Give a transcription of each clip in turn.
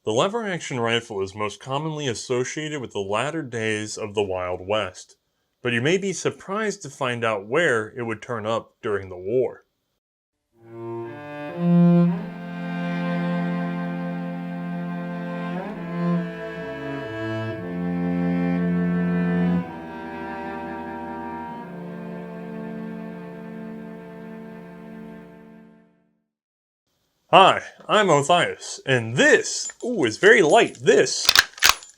The lever-action rifle is most commonly associated with the latter days of the Wild West, but you may be surprised to find out where it would turn up during the war. Hi, I'm Othais, and this, is very light. This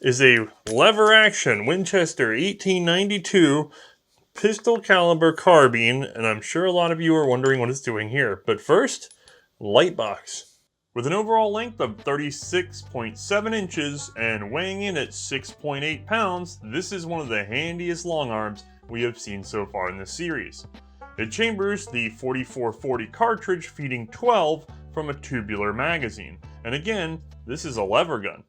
is a lever-action Winchester 1892 pistol caliber carbine, and I'm sure a lot of you are wondering what it's doing here. But first, light box. With an overall length of 36.7 inches and weighing in at 6.8 pounds, this is one of the handiest long arms we have seen so far in this series. It chambers the 4440 cartridge feeding 12 from a tubular magazine. And again, this is a lever gun.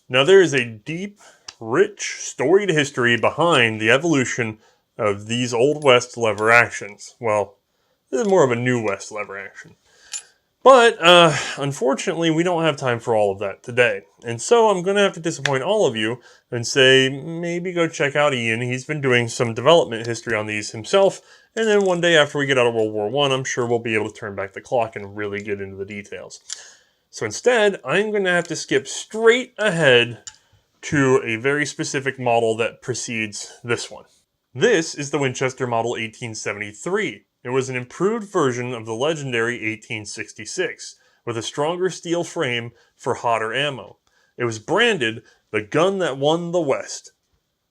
Now there is a deep, rich, storied history behind the evolution of these Old West lever actions. Well, this is more of a New West lever action. But unfortunately, we don't have time for all of that today. And so I'm going to have to disappoint all of you and say maybe go check out Ian. He's been doing some development history on these himself. And then one day after we get out of World War I, I'm sure we'll be able to turn back the clock and really get into the details. So instead, I'm going to have to skip straight ahead to a very specific model that precedes this one. This is the Winchester Model 1873. It was an improved version of the legendary 1866, with a stronger steel frame for hotter ammo. It was branded the gun that won the West.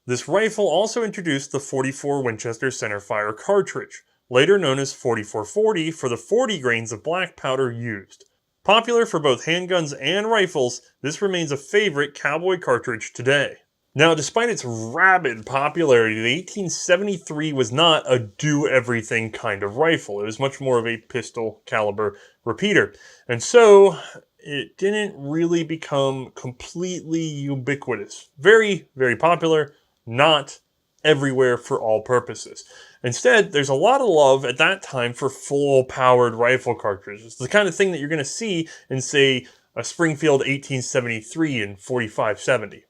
This rifle also introduced the .44 Winchester centerfire cartridge, later known as 4440 for the 40 grains of black powder used. Popular for both handguns and rifles, this remains a favorite cowboy cartridge today. Now, despite its rabid popularity, the 1873 was not a do-everything kind of rifle. It was much more of a pistol caliber repeater. And so, it didn't really become completely ubiquitous. Very, very popular, not everywhere for all purposes. Instead, there's a lot of love at that time for full-powered rifle cartridges. It's the kind of thing that you're going to see in, say, a Springfield 1873 and 4570.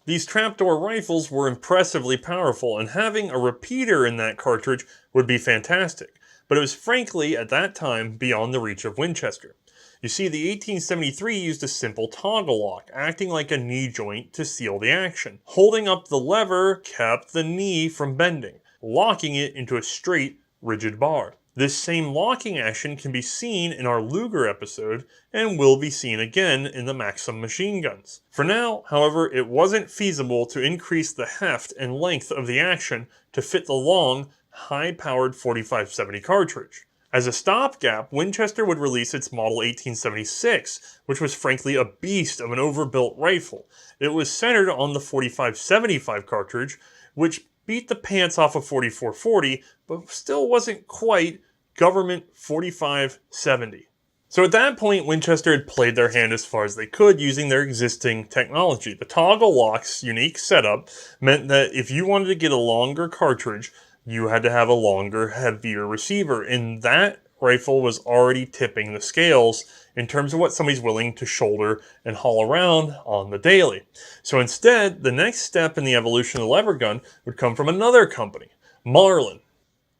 These trapdoor rifles were impressively powerful, and having a repeater in that cartridge would be fantastic. But it was frankly, at that time, beyond the reach of Winchester. You see, the 1873 used a simple toggle lock, acting like a knee joint to seal the action. Holding up the lever kept the knee from bending, locking it into a straight, rigid bar. This same locking action can be seen in our Luger episode, and will be seen again in the Maxim machine guns. For now, however, it wasn't feasible to increase the heft and length of the action to fit the long, high-powered 4570 cartridge. As a stopgap, Winchester would release its Model 1876, which was frankly a beast of an overbuilt rifle. It was centered on the 4575 cartridge, which beat the pants off of 4440, but still wasn't quite government 4570. So at that point, Winchester had played their hand as far as they could using their existing technology. The toggle lock's unique setup meant that if you wanted to get a longer cartridge, you had to have a longer, heavier receiver, and that rifle was already tipping the scales in terms of what somebody's willing to shoulder and haul around on the daily. So instead, the next step in the evolution of the lever gun would come from another company, Marlin.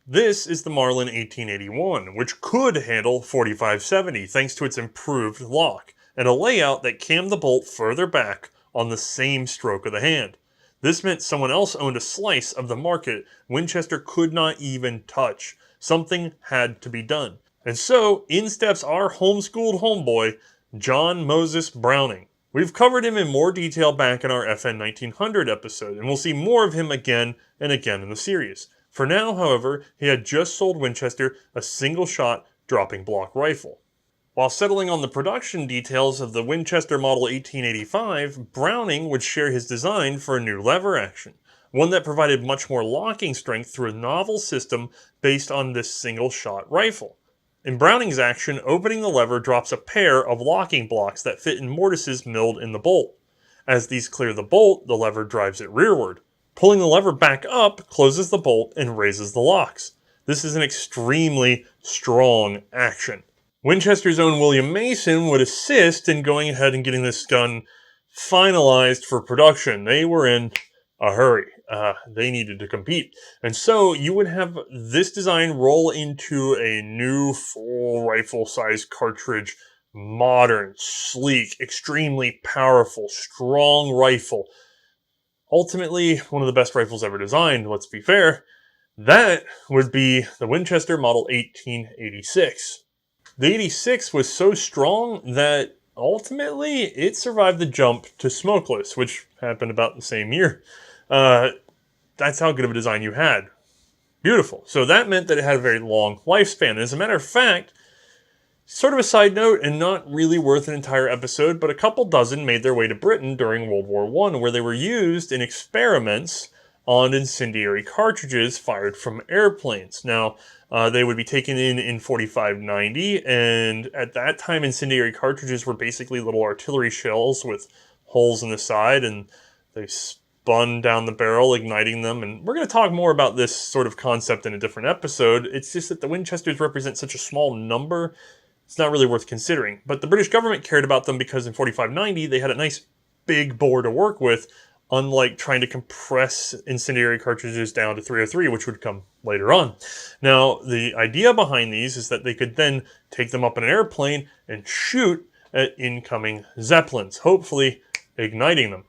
This is the Marlin 1881, which could handle 4570 thanks to its improved lock, and a layout that cammed the bolt further back on the same stroke of the hand. This meant someone else owned a slice of the market Winchester could not even touch. Something had to be done. And so, in steps our homeschooled homeboy, John Moses Browning. We've covered him in more detail back in our FN 1900 episode, and we'll see more of him again and again in the series. For now, however, he had just sold Winchester a single-shot dropping block rifle. While settling on the production details of the Winchester Model 1885, Browning would share his design for a new lever action, one that provided much more locking strength through a novel system based on this single-shot rifle. In Browning's action, opening the lever drops a pair of locking blocks that fit in mortises milled in the bolt. As these clear the bolt, the lever drives it rearward. Pulling the lever back up closes the bolt and raises the locks. This is an extremely strong action. Winchester's own William Mason would assist in going ahead and getting this gun finalized for production. They were in a hurry. They needed to compete. And so you would have this design roll into a new full rifle size cartridge, modern, sleek, extremely powerful, strong rifle. Ultimately, one of the best rifles ever designed, let's be fair. That would be the Winchester Model 1886. The 86 was so strong that ultimately it survived the jump to smokeless, which happened about the same year. That's how good of a design you had. Beautiful. So that meant that it had a very long lifespan. And as a matter of fact, sort of a side note and not really worth an entire episode, but a couple dozen made their way to Britain during World War I, where they were used in experiments on incendiary cartridges fired from airplanes. Now, they would be taken in 4590, and at that time, incendiary cartridges were basically little artillery shells with holes in the side, and they spun down the barrel, igniting them. And we're going to talk more about this sort of concept in a different episode. It's just that the Winchesters represent such a small number, it's not really worth considering. But the British government cared about them because in 4590, they had a nice big bore to work with, unlike trying to compress incendiary cartridges down to 303, which would come later on. Now, the idea behind these is that they could then take them up in an airplane and shoot at incoming Zeppelins, hopefully igniting them.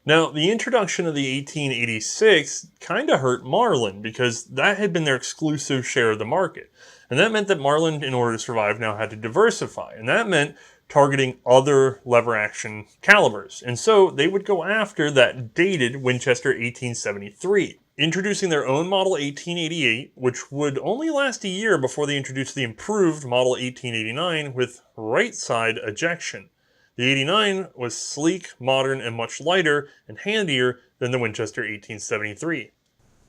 Now, the introduction of the 1886 kind of hurt Marlin because that had been their exclusive share of the market. And that meant that Marlin, in order to survive, now had to diversify. And that meant targeting other lever action calibers. And so they would go after that dated Winchester 1873, introducing their own model 1888, which would only last a year before they introduced the improved model 1889 with right side ejection. The 89 was sleek, modern, and much lighter and handier than the Winchester 1873.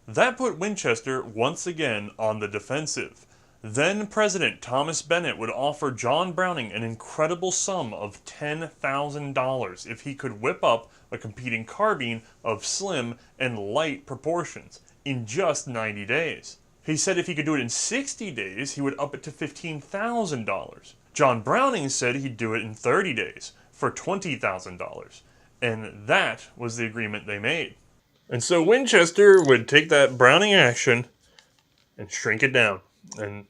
That put Winchester once again on the defensive. Then President Thomas Bennett would offer John Browning an incredible sum of $10,000 if he could whip up a competing carbine of slim and light proportions in just 90 days. He said if he could do it in 60 days, he would up it to $15,000. John Browning said he'd do it in 30 days for $20,000. And that was the agreement they made. And so Winchester would take that Browning action and shrink it down and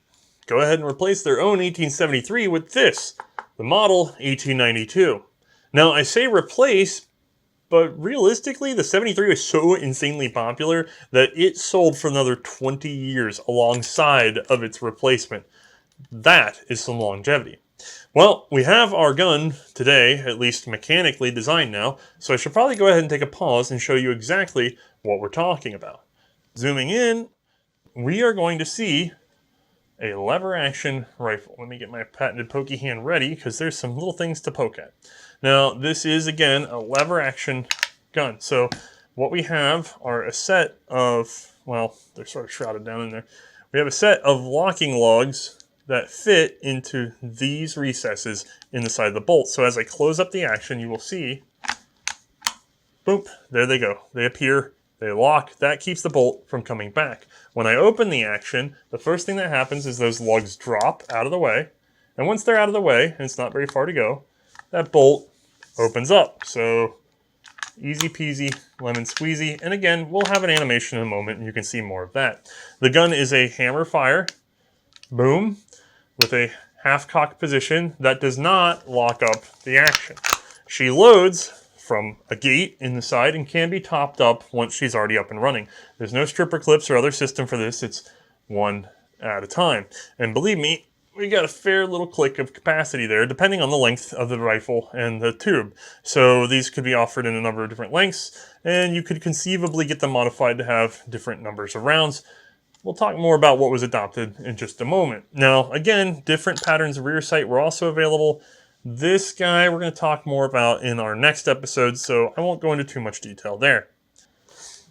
go ahead and replace their own 1873 with this, the model 1892. Now, I say replace, but realistically, the 73 was so insanely popular that it sold for another 20 years alongside of its replacement. That is some longevity. Well, we have our gun today, at least mechanically designed now, so I should probably go ahead and take a pause and show you exactly what we're talking about. Zooming in, we are going to see a lever action rifle. Let me get my patented pokey hand ready because there's some little things to poke at. Now, this is, again, a lever action gun. So what we have are a set of, well, they're sort of shrouded down in there. We have a set of locking lugs that fit into these recesses in the side of the bolt. So as I close up the action, you will see, boop, there they go. They appear, they lock. That keeps the bolt from coming back. When I open the action, the first thing that happens is those lugs drop out of the way. And once they're out of the way, and it's not very far to go, that bolt opens up. So easy peasy, lemon squeezy. And again, we'll have an animation in a moment and you can see more of that. The gun is a hammer fire, boom, with a half-cocked position that does not lock up the action. She loads from a gate in the side and can be topped up once she's already up and running. There's no stripper clips or other system for this. It's one at a time. And believe me, we got a fair little click of capacity there, depending on the length of the rifle and the tube. So these could be offered in a number of different lengths, and you could conceivably get them modified to have different numbers of rounds. We'll talk more about what was adopted in just a moment. Now, again, different patterns of rear sight were also available. This guy we're going to talk more about in our next episode, so I won't go into too much detail there.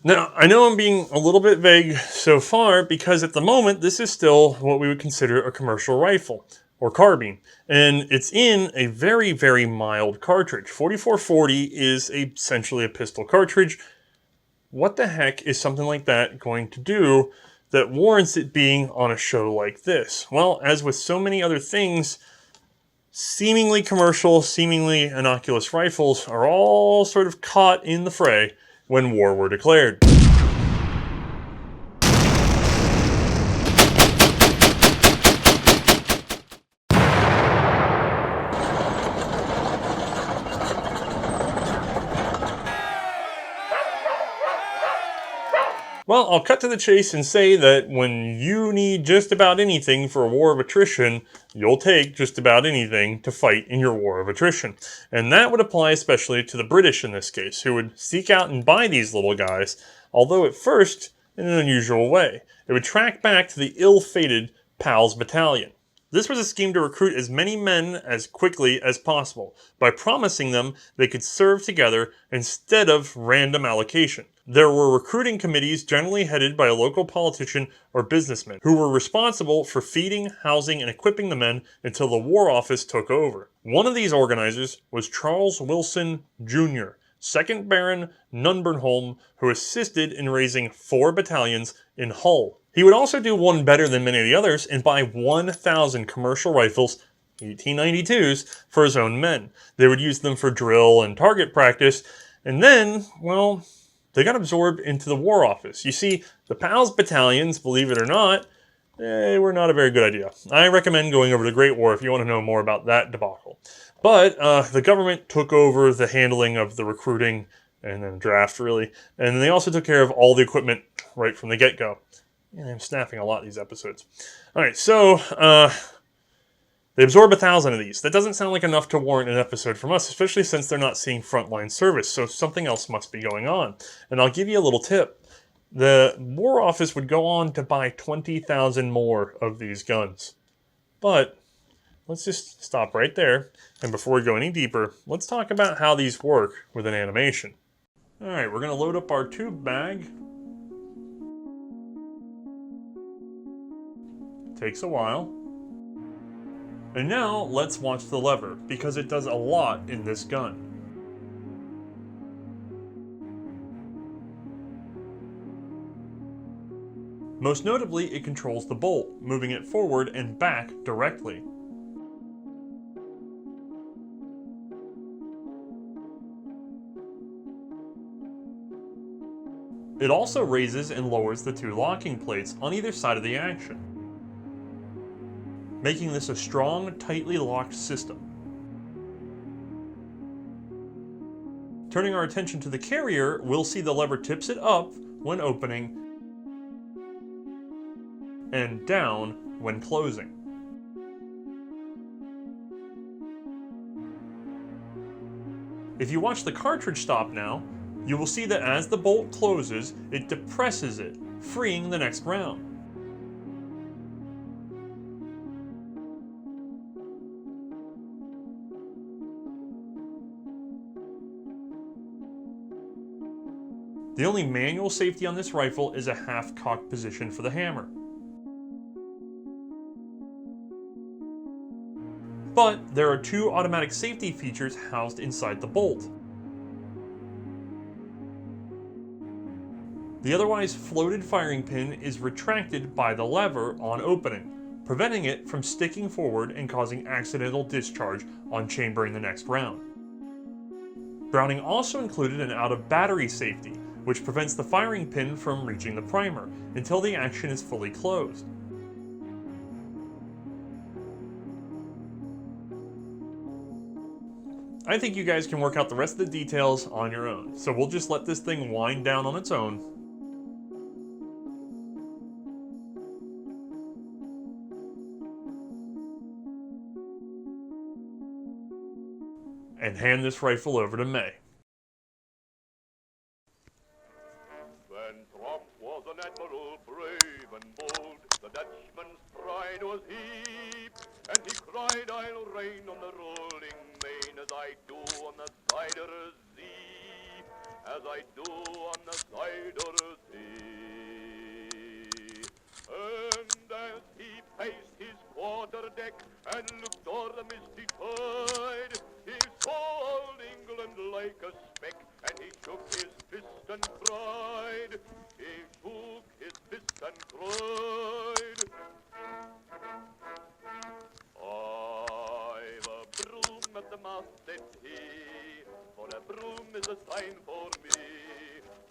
Now, I know I'm being a little bit vague so far because at the moment, this is still what we would consider a commercial rifle or carbine. And it's in a very, very mild cartridge. 4440 is essentially a pistol cartridge. What the heck is something like that going to do that warrants it being on a show like this? Well, as with so many other things, seemingly commercial, seemingly innocuous rifles are all sort of caught in the fray when war were declared. Well, I'll cut to the chase and say that when you need just about anything for a war of attrition, you'll take just about anything to fight in your war of attrition. And that would apply especially to the British in this case, who would seek out and buy these little guys, although at first in an unusual way. It would track back to the ill-fated PALS Battalion. This was a scheme to recruit as many men as quickly as possible, by promising them they could serve together instead of random allocation. There were recruiting committees generally headed by a local politician or businessman, who were responsible for feeding, housing, and equipping the men until the War Office took over. One of these organizers was Charles Wilson Jr., 2nd Baron Nunbernholm, who assisted in raising 4 battalions in Hull. He would also do one better than many of the others and buy 1,000 commercial rifles, 1892s, for his own men. They would use them for drill and target practice, and then, well, they got absorbed into the War Office. You see, the PALS battalions, believe it or not, they were not a very good idea. I recommend going over to the Great War if you want to know more about that debacle. But the government took over the handling of the recruiting and then draft, really. And they also took care of all the equipment right from the get-go. Yeah, I'm snapping a lot these episodes. All right, so they absorb 1,000 of these. That doesn't sound like enough to warrant an episode from us, especially since they're not seeing frontline service, so something else must be going on. And I'll give you a little tip. The War Office would go on to buy 20,000 more of these guns. But let's just stop right there. And before we go any deeper, let's talk about how these work with an animation. All right, we're going to load up our tube bag. Takes a while. And now let's watch the lever, because it does a lot in this gun. Most notably, it controls the bolt, moving it forward and back directly. It also raises and lowers the 2 locking plates on either side of the action, making this a strong, tightly locked system. Turning our attention to the carrier, we'll see the lever tips it up when opening and down when closing. If you watch the cartridge stop now, you will see that as the bolt closes, it depresses it, freeing the next round. The only manual safety on this rifle is a half-cocked position for the hammer. But there are 2 automatic safety features housed inside the bolt. The otherwise floated firing pin is retracted by the lever on opening, preventing it from sticking forward and causing accidental discharge on chambering the next round. Browning also included an out-of-battery safety, which prevents the firing pin from reaching the primer until the action is fully closed. I think you guys can work out the rest of the details on your own, so we'll just let this thing wind down on its own. And hand this rifle over to Mae. When Tromp was an admiral brave and bold, the Dutchman's pride was he, and he cried, "I'll reign on the rolling main as I do on the Zuider Zee, as I do on the Zuider Zee." And as he paced his quarterdeck and looked o'er the misty tide, he saw old England like a speck, and he shook his fist and cried. He shook his fist and cried, "I've a is a sign for me,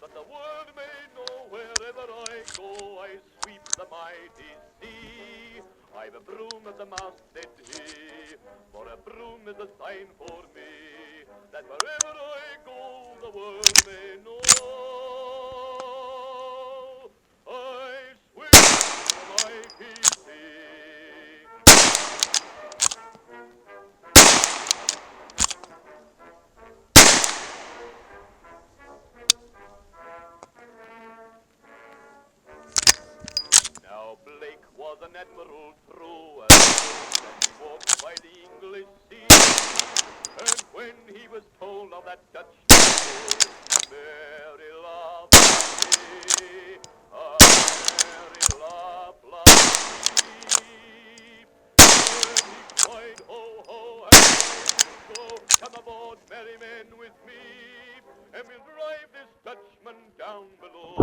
that the world may know wherever I go, I sweep the mighty sea. I've a broom at the mast, said he, for a broom is a sign for me, that wherever I go, the world may know. I sweep the mighty sea. Now Blake was an admiral true, and he walked by the English sea. And when he was told of that Dutch people, Mary laughed like me, Mary laughed like me. And he cried, ho, ho, and go, come aboard, merry men, with me, and we'll drive this Dutchman down below.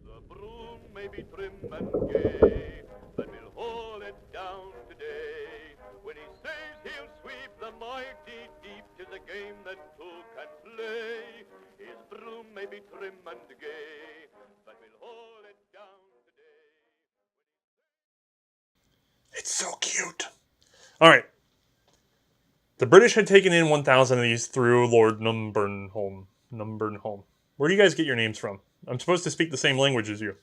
The broom may be trim and gay, but we'll haul it down today. When he says he'll sweep the mighty deep, 'tis a game that two can play. His broom may be trim and gay, but we'll haul it down today. It's so cute. All right. The British had taken in 1,000 of these through Lord Numbernholm. Where do you guys get your names from? I'm supposed to speak the same language as you.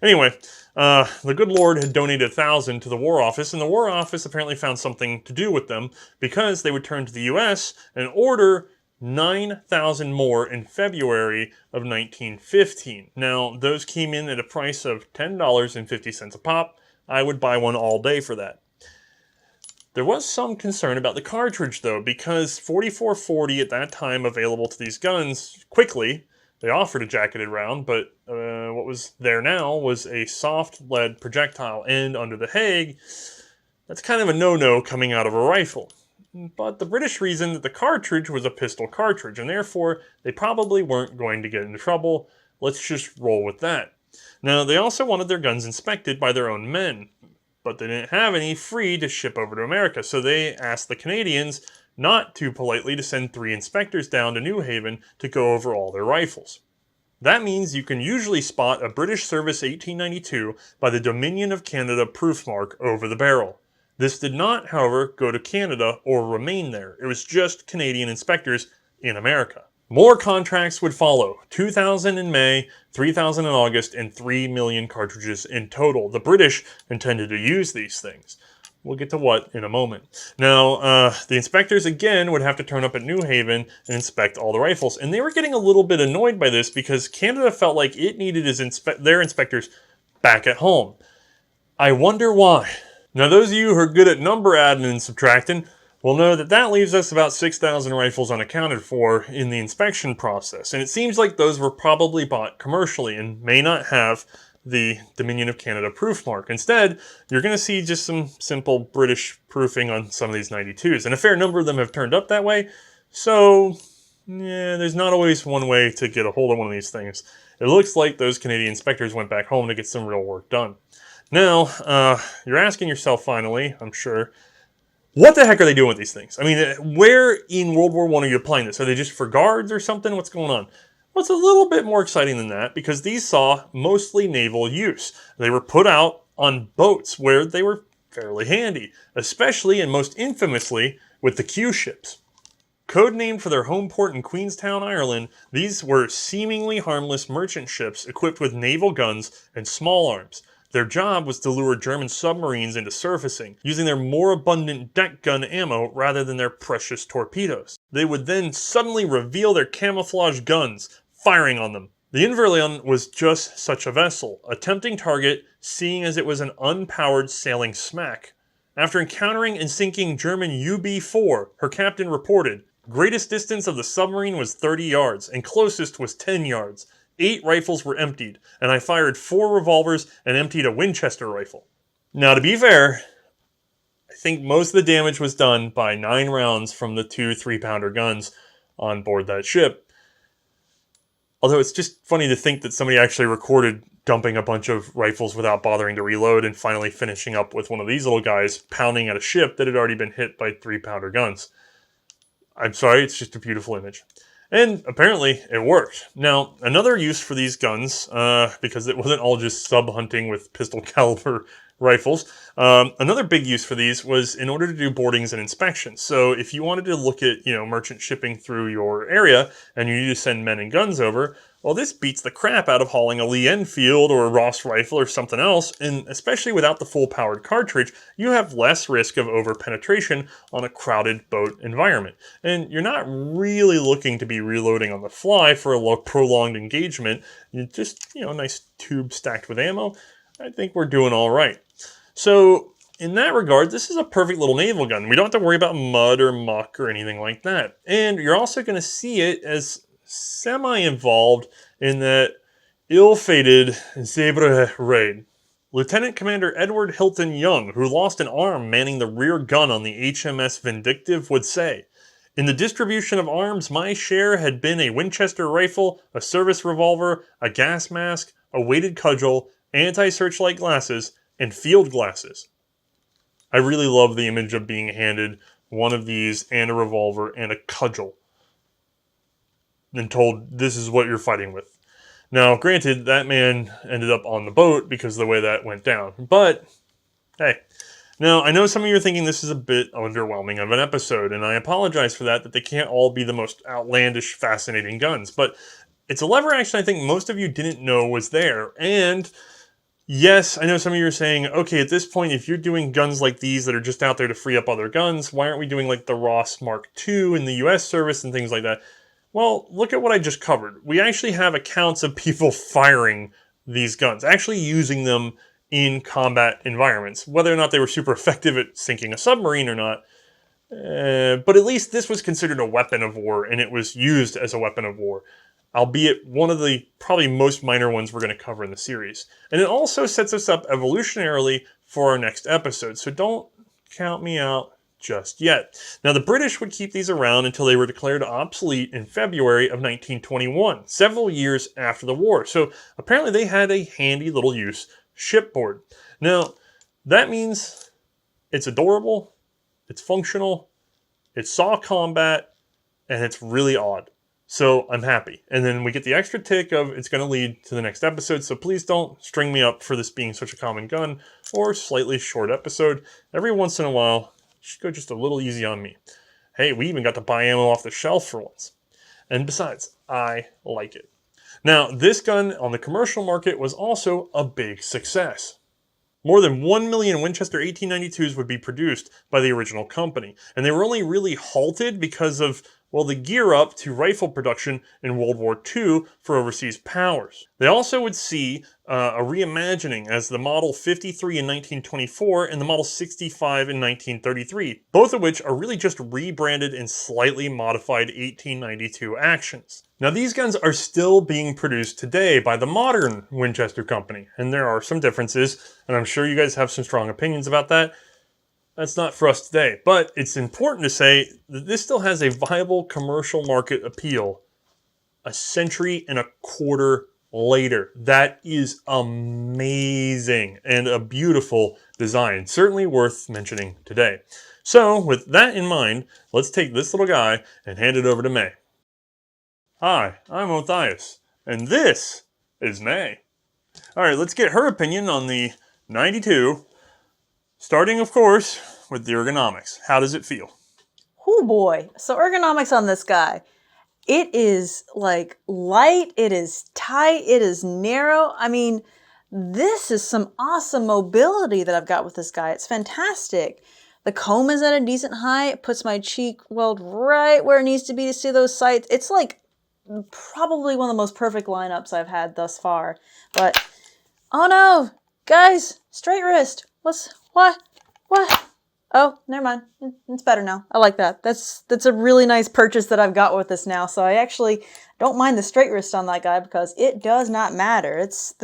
Anyway, the good Lord had donated 1,000 to the War Office, and the War Office apparently found something to do with them because they would turn to the U.S. and order 9,000 more in February of 1915. Now, those came in at a price of $10.50 a pop. I would buy one all day for that. There was some concern about the cartridge, though, because 4440 at that time available to these guns quickly. They offered a jacketed round, but what was there now was a soft lead projectile, and under the Hague, that's kind of a no-no coming out of a rifle. But the British reasoned that the cartridge was a pistol cartridge, and therefore they probably weren't going to get into trouble. Let's just roll with that. Now, they also wanted their guns inspected by their own men, but they didn't have any free to ship over to America, so they asked the Canadians not too politely to send 3 inspectors down to New Haven to go over all their rifles. That means you can usually spot a British Service 1892 by the Dominion of Canada proof mark over the barrel. This did not, however, go to Canada or remain there. It was just Canadian inspectors in America. More contracts would follow, 2,000 in May, 3,000 in August, and 3 million cartridges in total. The British intended to use these things. We'll get to what in a moment. Now, the inspectors again would have to turn up at New Haven and inspect all the rifles. And they were getting a little bit annoyed by this because Canada felt like it needed their inspectors back at home. I wonder why. Now, those of you who are good at number adding and subtracting will know that that leaves us about 6,000 rifles unaccounted for in the inspection process. And it seems like those were probably bought commercially and may not have the Dominion of Canada proof mark. Instead, you're going to see just some simple British proofing on some of these 92s. And a fair number of them have turned up that way. So, yeah, there's not always one way to get a hold of one of these things. It looks like those Canadian inspectors went back home to get some real work done. Now, you're asking yourself finally, I'm sure, what the heck are they doing with these things? I mean, where in World War I are you applying this? Are they just for guards or something? What's going on? Well, it's a little bit more exciting than that because these saw mostly naval use. They were put out on boats where they were fairly handy, especially and most infamously with the Q ships. Codenamed for their home port in Queenstown, Ireland, these were seemingly harmless merchant ships equipped with naval guns and small arms. Their job was to lure German submarines into surfacing, using their more abundant deck gun ammo rather than their precious torpedoes. They would then suddenly reveal their camouflage guns, firing on them. The Inverleon was just such a vessel, a tempting target seeing as it was an unpowered sailing smack. After encountering and sinking German UB-4, her captain reported, "Greatest distance of the submarine was 30 yards, and closest was 10 yards. 8 rifles were emptied, and I fired 4 revolvers and emptied a Winchester rifle." Now, to be fair, I think most of the damage was done by 9 rounds from the 2 3-pounder guns on board that ship. Although it's just funny to think that somebody actually recorded dumping a bunch of rifles without bothering to reload, and finally finishing up with one of these little guys pounding at a ship that had already been hit by 3-pounder guns. I'm sorry, it's just a beautiful image. And apparently it worked. Now, another use for these guns, because it wasn't all just sub-hunting with pistol caliber rifles, another big use for these was in order to do boardings and inspections. So if you wanted to look at, merchant shipping through your area and you need to send men and guns over, well, this beats the crap out of hauling a Lee Enfield or a Ross rifle or something else, and especially without the full powered cartridge, you have less risk of over-penetration on a crowded boat environment. And you're not really looking to be reloading on the fly for a prolonged engagement. You just, a nice tube stacked with ammo. I think we're doing all right. So in that regard, this is a perfect little naval gun. We don't have to worry about mud or muck or anything like that. And you're also going to see it as semi-involved in that ill-fated Zebre raid. Lieutenant Commander Edward Hilton Young, who lost an arm manning the rear gun on the HMS Vindictive, would say, "In the distribution of arms, my share had been a Winchester rifle, a service revolver, a gas mask, a weighted cudgel, anti-searchlight glasses, and field glasses." I really love the image of being handed one of these and a revolver and a cudgel and told, this is what you're fighting with. Now, granted, that man ended up on the boat because of the way that went down. But, hey. Now, I know some of you are thinking this is a bit underwhelming of an episode, and I apologize for that they can't all be the most outlandish, fascinating guns. But it's a lever action I think most of you didn't know was there. And yes, I know some of you are saying, okay, at this point, if you're doing guns like these that are just out there to free up other guns, why aren't we doing like the Ross Mark II in the US service and things like that? Well, look at what I just covered. We actually have accounts of people firing these guns, actually using them in combat environments. Whether or not they were super effective at sinking a submarine or not, but at least this was considered a weapon of war, and it was used as a weapon of war, albeit one of the probably most minor ones we're going to cover in the series. And it also sets us up evolutionarily for our next episode, so don't count me out just yet. Now, the British would keep these around until they were declared obsolete in February of 1921, several years after the war. So apparently they had a handy little use, shipboard. Now, that means it's adorable, it's functional, it saw combat, and it's really odd. So I'm happy. And then we get the extra tick of it's going to lead to the next episode, so please don't string me up for this being such a common gun or slightly short episode. Every once in a while, should go just a little easy on me. Hey, we even got to buy ammo off the shelf for once. And besides, I like it. Now, this gun on the commercial market was also a big success. More than 1 million Winchester 1892s would be produced by the original company. And they were only really halted because of, well, the gear up to rifle production in World War II for overseas powers. They also would see a reimagining as the Model 53 in 1924 and the Model 65 in 1933, both of which are really just rebranded and slightly modified 1892 actions. Now, these guns are still being produced today by the modern Winchester company, and there are some differences, and I'm sure you guys have some strong opinions about that. That's not for us today, but it's important to say that this still has a viable commercial market appeal a century and a quarter later. That is amazing and a beautiful design, certainly worth mentioning today. So with that in mind, let's take this little guy and hand it over to Mae. Hi, I'm Othais, and this is Mae. All right, let's get her opinion on the 92, starting, of course, with the ergonomics. How does it feel? Oh boy. So ergonomics on this guy. It is like light, it is tight, it is narrow. I mean, this is some awesome mobility that I've got with this guy. It's fantastic. The comb is at a decent height. It puts my cheek weld right where it needs to be to see those sights. It's like probably one of the most perfect lineups I've had thus far. But, oh no, guys, straight wrist. What? Oh, never mind. It's better now. I like that. That's a really nice purchase that I've got with this now. So I actually don't mind the straight wrist on that guy because it does not matter. It's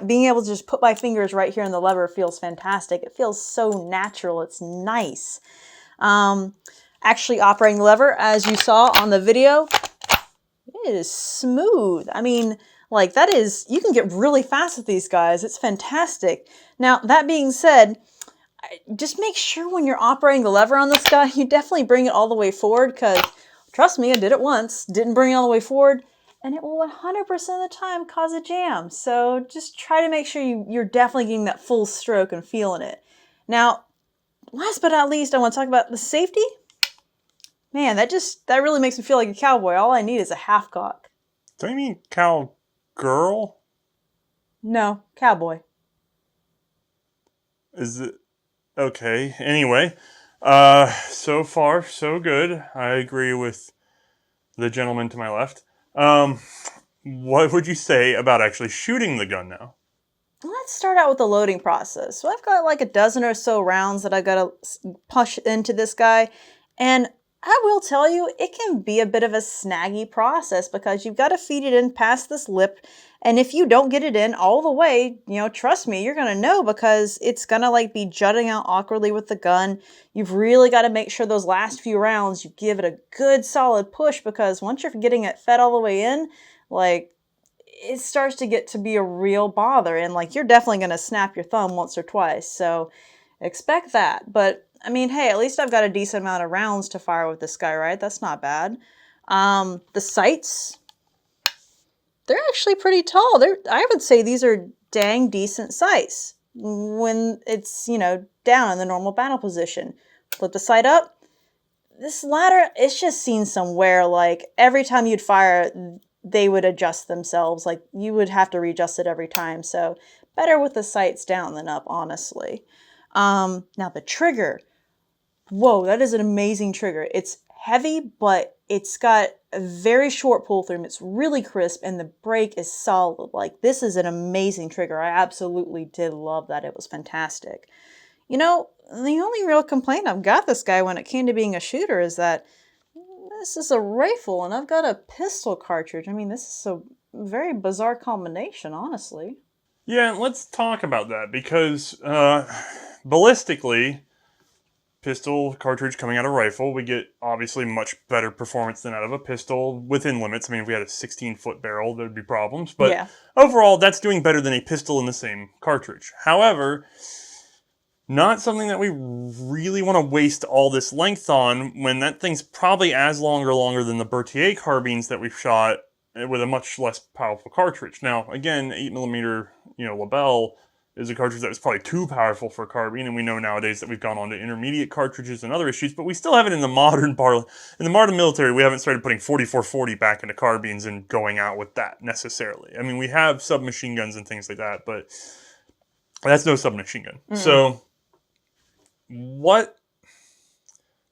being able to just put my fingers right here in the lever feels fantastic. It feels so natural. It's nice. Actually operating the lever, as you saw on the video, it is smooth. I mean, Like, that is, you can get really fast with these guys. It's fantastic. Now, that being said, just make sure when you're operating the lever on this guy, you definitely bring it all the way forward, because trust me, I did it once, didn't bring it all the way forward, and it will 100% of the time cause a jam. So just try to make sure you're definitely getting that full stroke and feeling it. Now, last but not least, I want to talk about the safety. Man, that really makes me feel like a cowboy. All I need is a half cock. Don't you mean cowgirl? No, cowboy. Is it? Okay, anyway. So far, so good. I agree with the gentleman to my left. What would you say about actually shooting the gun now? Let's start out with the loading process. So I've got like a dozen or so rounds that I got to push into this guy. And I will tell you, it can be a bit of a snaggy process because you've got to feed it in past this lip. And if you don't get it in all the way, trust me, you're going to know, because it's going to like be jutting out awkwardly with the gun. You've really got to make sure those last few rounds, you give it a good solid push, because once you're getting it fed all the way in, like, it starts to get to be a real bother, and like, you're definitely going to snap your thumb once or twice. So expect that. But I mean, hey, at least I've got a decent amount of rounds to fire with this guy, right? That's not bad. The sights, they're actually pretty tall. I would say these are dang decent sights when it's, down in the normal battle position. Flip the sight up. This ladder, it's just seen somewhere, like, every time you'd fire, they would adjust themselves. Like, you would have to readjust it every time. So better with the sights down than up, honestly. Now the trigger. Whoa, that is an amazing trigger. It's heavy, but it's got a very short pull through. It's really crisp, and the brake is solid. Like, this is an amazing trigger. I absolutely did love that. It was fantastic. The only real complaint I've got this guy when it came to being a shooter is that this is a rifle and I've got a pistol cartridge. I mean, this is a very bizarre combination, honestly. Yeah, let's talk about that, because ballistically, pistol cartridge coming out of rifle, we get obviously much better performance than out of a pistol within limits. I mean, if we had a 16-foot barrel, there'd be problems. But yeah. Overall, that's doing better than a pistol in the same cartridge. However, not something that we really want to waste all this length on when that thing's probably as long or longer than the Berthier carbines that we've shot with a much less powerful cartridge. Now, again, 8mm, Lebel is a cartridge that was probably too powerful for a carbine, and we know nowadays that we've gone on to intermediate cartridges and other issues, but we still have it in the modern military. We haven't started putting 4440 back into carbines and going out with that necessarily. I mean, we have submachine guns and things like that, but that's no submachine gun. Mm-hmm. So what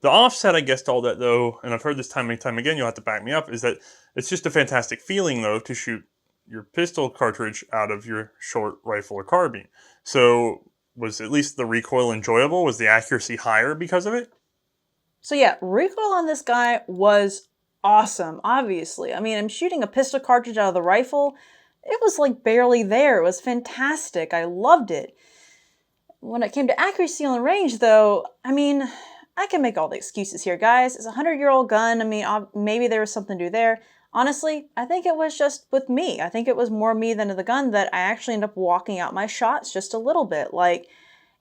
the offset, I guess, to all that, though, and I've heard this time and time again, you'll have to back me up, is that it's just a fantastic feeling, though, to shoot your pistol cartridge out of your short rifle or carbine. So was at least the recoil enjoyable? Was the accuracy higher because of it? So yeah, recoil on this guy was awesome, obviously. I mean, I'm shooting a pistol cartridge out of the rifle. It was like barely there. It was fantastic. I loved it. When it came to accuracy on the range, though, I mean, I can make all the excuses here, guys. It's a 100-year-old gun. I mean, maybe there was something to do there. Honestly, I think it was just with me. I think it was more me than the gun that I actually ended up walking out my shots just a little bit. Like,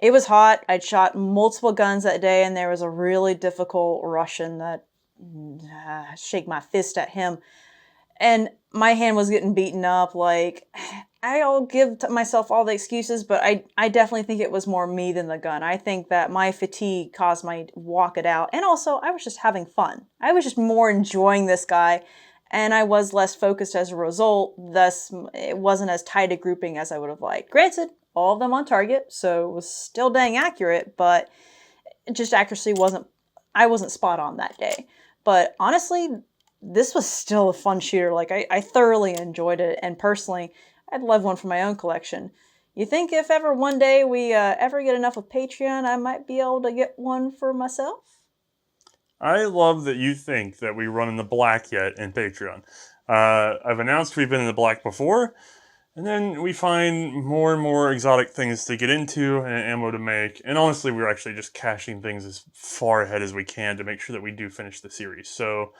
it was hot. I'd shot multiple guns that day, and there was a really difficult Russian that shake my fist at him. And my hand was getting beaten up. Like, I'll give myself all the excuses, but I definitely think it was more me than the gun. I think that my fatigue caused my to walk it out. And also, I was just having fun. I was just more enjoying this guy, and I was less focused as a result. Thus, it wasn't as tight a grouping as I would have liked. Granted, all of them on target, so it was still dang accurate, but just accuracy I wasn't spot on that day. But honestly, this was still a fun shooter. Like, I thoroughly enjoyed it, and personally, I'd love one for my own collection. You think if ever one day we ever get enough of Patreon, I might be able to get one for myself? I love that you think that we run in the black yet in Patreon. I've announced we've been in the black before, and then we find more and more exotic things to get into and ammo to make. And honestly, we're actually just caching things as far ahead as we can to make sure that we do finish the series. So,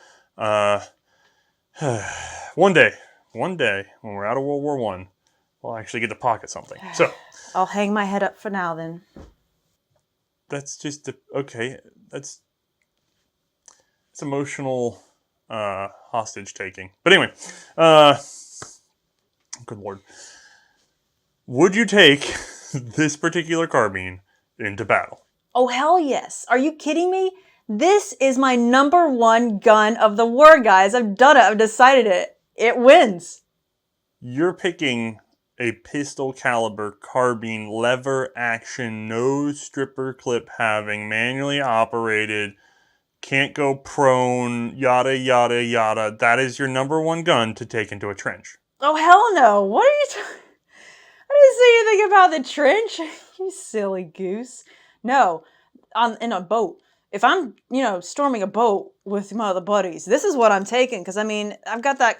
one day one day when we're out of World War I, we'll actually get to pocket something. So I'll hang my head up for now then. that's just okay. That's emotional hostage taking. But anyway, good lord, would you take this particular carbine into battle? Oh, hell yes. Are you kidding me? This is my #1 gun of the war, guys. I've done it. I've decided it. It wins. You're picking a pistol caliber carbine, lever action, no stripper clip having, manually operated, can't go prone, yada, yada, yada. That is your #1 gun to take into a trench. Oh, hell no. What are you talking? I didn't say anything about the trench. You silly goose. No, in a boat. If I'm, storming a boat with my other buddies, this is what I'm taking. Because, I mean, I've got that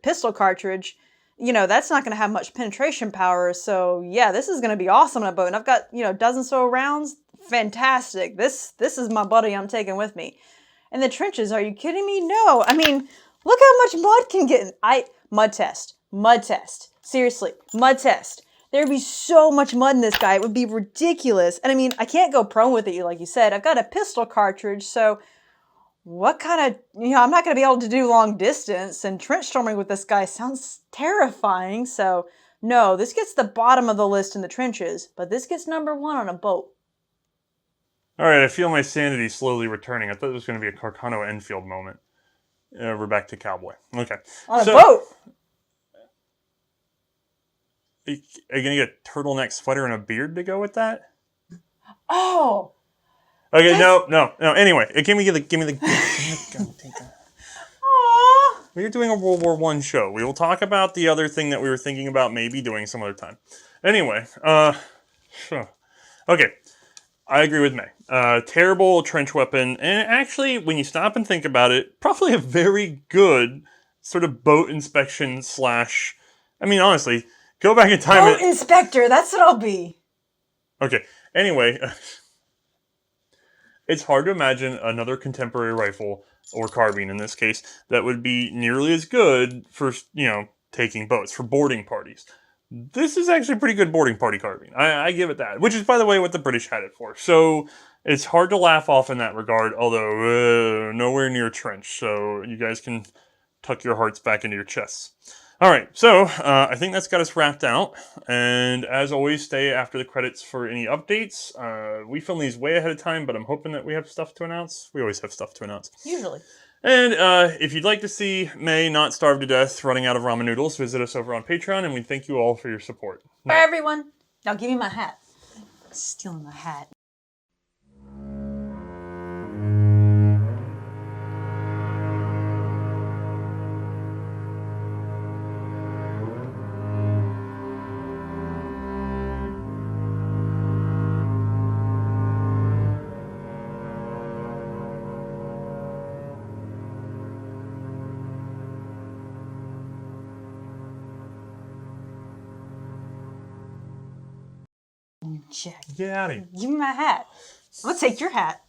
pistol cartridge. That's not going to have much penetration power. So, yeah, this is going to be awesome in a boat. And I've got, dozen so rounds. Fantastic. This is my buddy I'm taking with me. In the trenches, are you kidding me? No. I mean, look how much mud can get in. Mud test. Mud test. Seriously, mud test. There'd be so much mud in this guy. It would be ridiculous. And I mean, I can't go prone with it, like you said. I've got a pistol cartridge, so what kind of, I'm not going to be able to do long distance. And trench storming with this guy sounds terrifying. So, no, this gets the bottom of the list in the trenches, but this gets #1 on a boat. All right, I feel my sanity slowly returning. I thought it was going to be a Carcano Enfield moment. We're back to Cowboy. Okay. On a boat? Are you going to get a turtleneck sweater and a beard to go with that? Oh. Okay, no. Anyway, give me the. Aww. We're doing a World War I show. We will talk about the other thing that we were thinking about maybe doing some other time. Anyway, okay. I agree with May. Terrible trench weapon, and actually, when you stop and think about it, probably a very good sort of boat inspection / I mean, honestly, go back in time. Boat inspector, that's what I'll be. Okay, anyway, it's hard to imagine another contemporary rifle, or carbine in this case, that would be nearly as good for, taking boats, for boarding parties. This is actually a pretty good boarding party carbine. I give it that. Which is, by the way, what the British had it for. So it's hard to laugh off in that regard, although nowhere near trench. So you guys can tuck your hearts back into your chests. All right, so I think that's got us wrapped out. And as always, stay after the credits for any updates. We film these way ahead of time, but I'm hoping that we have stuff to announce. We always have stuff to announce. Usually. And if you'd like to see May not starve to death running out of ramen noodles, visit us over on Patreon, and we thank you all for your support. Bye, everyone. Now give me my hat. Stealing my hat. Jack. Get out of here. Give me my hat. I'm gonna take your hat.